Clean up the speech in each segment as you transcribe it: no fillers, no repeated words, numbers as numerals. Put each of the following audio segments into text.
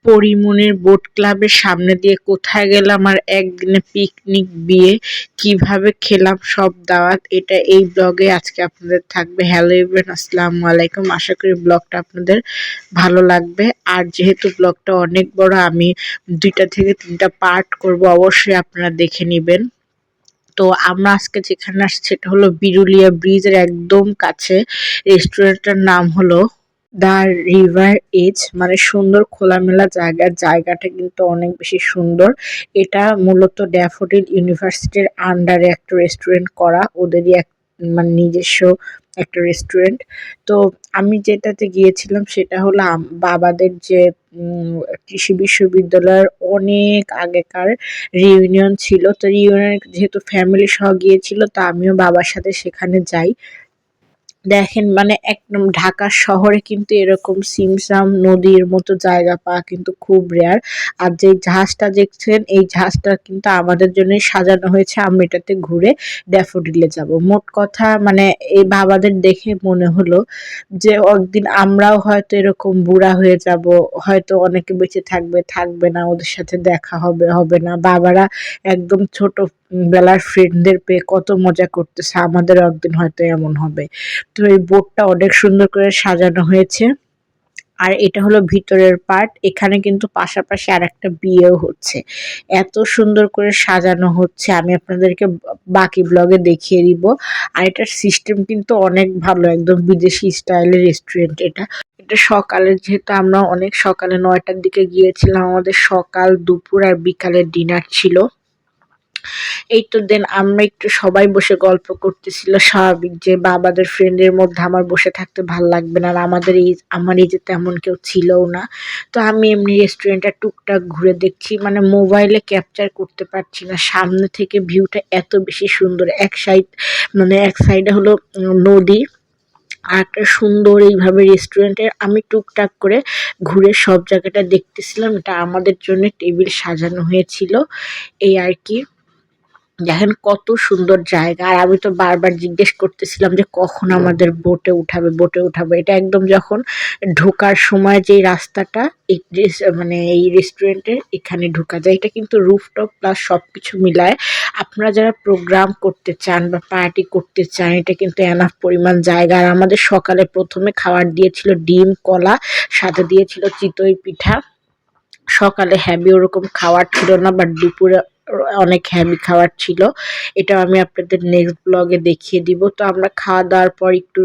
পরিমনির boat ক্লাবের সামনে দিয়ে কোথায় গেলাম আর একদিনে পিকনিক বিয়ে কিভাবে খেলাম সব দাওয়াত এটা এই ব্লগে আজকে আপনাদের থাকবে। হ্যালো এভরিওয়ান, আসসালামু আলাইকুম। আশা করি ব্লগটা আপনাদের ভালো লাগবে। আর যেহেতু ব্লগটা অনেক বড়, আমি 2টা থেকে 3টা পার্ট করব, অবশ্যই আপনারা দেখে নেবেন। তো আমরা আজকে যেখানে আসছি সেটা হলো বিরুলিয়া ব্রিজের একদম কাছে। রেস্টুরেন্টটার নাম হলো দ্য রিভার এজ, মানে সুন্দর খোলামেলা জায়গাটা কিন্তু অনেক বেশি সুন্দর। এটা মূলত ড্যাফোডিল ইউনিভার্সিটির আন্ডারে একটা রেস্টুরেন্ট করা, ওদেরই এক মানে নিজস্ব একটা রেস্টুরেন্ট। তো আমি যেটাতে গিয়েছিলাম সেটা হলো বাবাদের যে কৃষি বিশ্ববিদ্যালয়ের অনেক আগেকার রিইউনিয়ন ছিল। তো রিইউনিয়ন যেহেতু ফ্যামিলি সহ গিয়েছিল, তা আমিও বাবার সাথে সেখানে যাই। দেখেন মানে একদম ঢাকা শহরে কিন্তু এরকম সিমসাম নদীর মতো জায়গা পাওয়া কিন্তু খুব রেয়ার। আর যে জাহাজটা দেখছেন এই জাহাজটা কিন্তু আমাদের জন্যই সাজানো হয়েছে, আমরা এটাতে ঘুরে ড্যাফোডিলে যাব। মোট কথা মানে এই বাবাদের দেখে মনে হলো যে একদিন আমরাও হয়তো এরকম বুড়া হয়ে যাব, হয়তো অনেকে বেঁচে থাকবে থাকবে না, ওদের সাথে দেখা হবে হবে না। বাবারা একদম ছোট বেলার ফ্রেন্ডদের পেয়ে কত মজা করতেছে, আমাদেরও একদিন হয়তো এমন হবে। তো এই বোর্ডটা অনেক সুন্দর করে সাজানো হয়েছে। আর এটা হলো ভিতরের পার্ট, এখানে কিন্তু পাশাপাশি আরেকটা বিয়েও হচ্ছে। এত সুন্দর করে সাজানো হচ্ছে, আমি আপনাদেরকে বাকি ব্লগে দেখিয়ে দিব। আর এটার সিস্টেম কিন্তু অনেক ভালো, একদম বিদেশি স্টাইলের রেস্টুরেন্ট এটা। এটা সকালের, যেহেতু আমরা অনেক সকালে 9টার দিকে গিয়েছিলাম, আমাদের সকাল দুপুর আর বিকালের ডিনার ছিল। এই তো দেন আমরা একটু সবাই বসে গল্প করতেছিল, স্বাভাবিক যে বাবাদের ফ্রেন্ডের মধ্যে আমার বসে থাকতে ভাল লাগবে না, আর আমার এই যে তেমন কেউ ছিলও না। তো আমি এমনি রেস্টুরেন্টটা টুকটাক ঘুরে দেখছি, মানে মোবাইলে ক্যাপচার করতে পারছি না, সামনে থেকে ভিউটা এত বেশি সুন্দর। এক সাইডে হলো নদী, আর একটা সুন্দর এইভাবে রেস্টুরেন্টের আমি টুকটাক করে ঘুরে সব জায়গাটা দেখতেছিলাম। এটা আমাদের জন্য টেবিল সাজানো হয়েছিল, এই আর কি। দেখেন কত সুন্দর জায়গা। আর আমি তো বারবার জিজ্ঞেস করতেছিলাম যে কখন আমাদের বোটে উঠাবে। এটা একদম যখন ঢোকার সময় যেই রাস্তাটা, মানে এই রেস্টুরেন্টের এখানে ঢোকা যায়। এটা কিন্তু রুফটপ প্লাস সবকিছু মিলায় আপনারা যারা প্রোগ্রাম করতে চান বা পার্টি করতে চান, এটা কিন্তু এনাফ পরিমাণ জায়গা। আর আমাদের সকালে প্রথমে খাবার দিয়েছিল ডিম, কলা, সাথে দিয়েছিল চিতই পিঠা। সকালে হেভি ওরকম খাবার ছিল না, বাট দুপুরে অনেক হেভি খাবার ছিল। এটাও আমি আপনাদের নেক্সট ব্লগে দেখিয়ে দিব। তো আমরা খাওয়া দাওয়ার পর একটু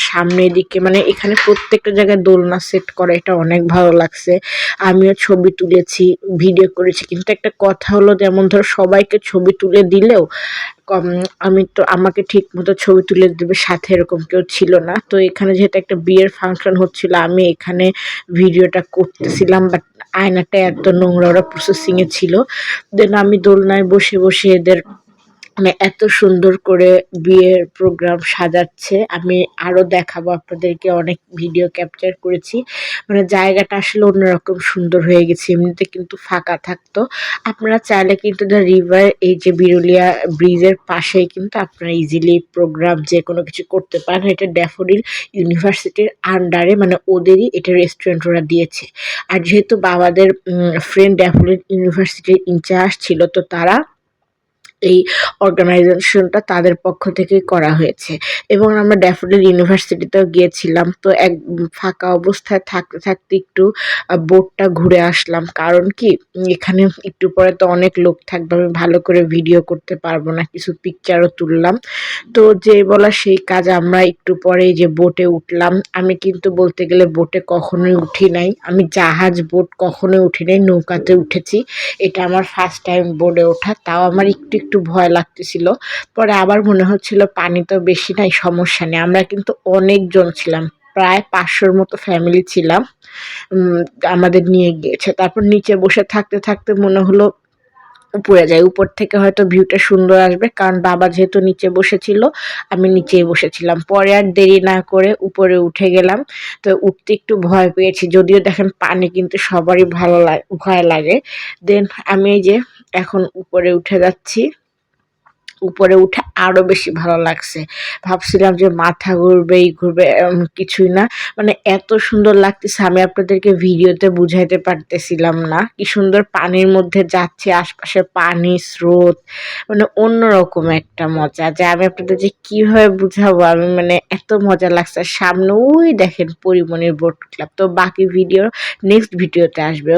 সামনের দিকে, মানে এখানে প্রত্যেকটা জায়গায় দোলনা সেট করা, এটা অনেক ভালো লাগছে। আমিও ছবি তুলেছি, ভিডিও করেছি, কিন্তু একটা কথা হলো যেমন ধরো সবাইকে ছবি তুলে দিলেও কম, আমাকে ঠিক মতো ছবি তুলে দেবে সাথে এরকম কেউ ছিল না। তো এখানে যেহেতু একটা বিয়ের ফাংশন হচ্ছিল, আমি এখানে ভিডিওটা করতেছিলাম, বাট আয়নাটা এত নোংরা, ওরা প্রসেসিং এ ছিল। দেন আমি দোলনায় বসে বসে এদের মানে এত সুন্দর করে বিয়ের প্রোগ্রাম সাজাচ্ছে, আমি আরো দেখাবো আপনাদেরকে, অনেক ভিডিও ক্যাপচার করেছি। মানে জায়গাটা আসলে অন্যরকম সুন্দর হয়ে গেছে, এমনিতে কিন্তু ফাঁকা থাকতো। আপনারা চাইলে কিন্তু দ্য রিভার, এই যে বিরুলিয়া ব্রিজের পাশেই কিন্তু আপনারা ইজিলি প্রোগ্রাম যে কোনো কিছু করতে পারেন। এটা ড্যাফোডিল ইউনিভার্সিটির আন্ডারে, মানে ওদেরই এটা রেস্টুরেন্ট ওরা দিয়েছে। আর যেহেতু বাবাদের ফ্রেন্ড ড্যাফোডিল ইউনিভার্সিটির ইনচার্জ ছিল, তো তারা এই অর্গানাইজেশনটা তাদের পক্ষ থেকেই করা হয়েছে। এবং আমরা ড্যাফোডিল ইউনিভার্সিটিতেও গিয়েছিলাম। তো ফাঁকা অবস্থায় থাকতে থাকতে একটু বোটটা ঘুরে আসলাম। কারণ কি, এখানে একটু পরে তো অনেক লোক থাকবে, আমি ভালো করে ভিডিও করতে পারবো না, কিছু পিকচারও তুললাম। তো যে বলা সেই কাজ, আমরা একটু পরে যে বোটে উঠলাম। আমি কিন্তু বলতে গেলে বোটে কখনোই উঠি নাই, আমি জাহাজ বোট কখনোই উঠি নাই, নৌকাতে উঠেছি। এটা আমার ফার্স্ট টাইম বোর্ডে ওঠা, তাও আমার একটু একটু ভয় লাগতেছিল। পরে আবার মনে হচ্ছিল পানি তো বেশি নাই, সমস্যা নেই। আমরা কিন্তু অনেকজন ছিলাম, প্রায় 500-র মতো ফ্যামিলি ছিলাম। উম, আমাদের নিয়ে গিয়েছে। তারপর নিচে বসে থাকতে থাকতে মনে হলো উপরে যাই, উপর থেকে হয়তো ভিউটা সুন্দর আসবে, কারণ বাবা যেহেতু নিচে বসেছিল, আমি নিচেই বসেছিলাম। পরে আর দেরি না করে উপরে উঠে গেলাম। তো উঠতে একটু ভয় পেয়েছি, যদিও দেখেন পানি কিন্তু সবারই ভয় লাগে। দেন আমি এই যে এখন উপরে উঠে যাচ্ছি। উপরে উঠে আরো বেশি ভালো লাগছে। ভাবছিলাম যে মাথা ঘুরবে কিছুই না। মানে এত সুন্দর লাগতেছে, আমি আপনাদেরকে ভিডিওতে বুঝাইতে পারতেছিলাম না। কি সুন্দর পানির মধ্যে যাচ্ছে, আশপাশে পানি স্রোত, মানে অন্যরকম একটা মজা, যে আমি আপনাদের যে কিভাবে বুঝাবো, আমি মানে এত মজা লাগছে। সামনে ওই দেখেন পরিমণির বোট ক্লাব। তো বাকি ভিডিও নেক্সট ভিডিওতে আসবে।